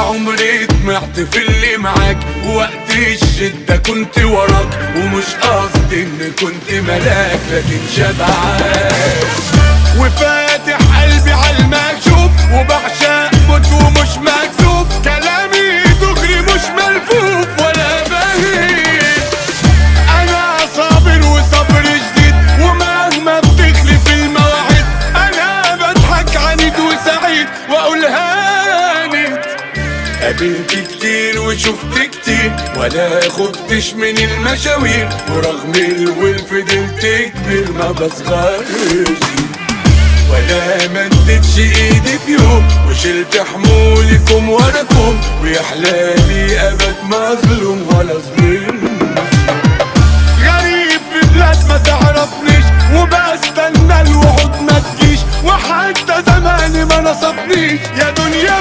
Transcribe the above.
عمري طمعت في اللي معاك، ووقت الشدة كنت وراك، ومش قصدي اني كنت ملاك لكن شبعان. وفاتح قلبي عالمكشوف وبعشق موت ومش مكسوف، كلامي دغري مش ملفوف ولا بهيج. انا صابر وصبر جديد، ومهما بتخلف المواعيد انا بضحك عنيد وسعيد واقول هانت. قابلت كتير وشفت كتير ولا خفتش من المشاوير، ورغم الول فضلت كبير ما بصغرش، ولا مدتش ايدي في يوم وشلت حمولكم وراكم، ويا حلالي ابد مظلوم ولا ظلم. غريب في بلاد ما تعرفنيش وبستنى الوعود ما تجيش، وحتى زماني ما نصفنيش يا دنيا.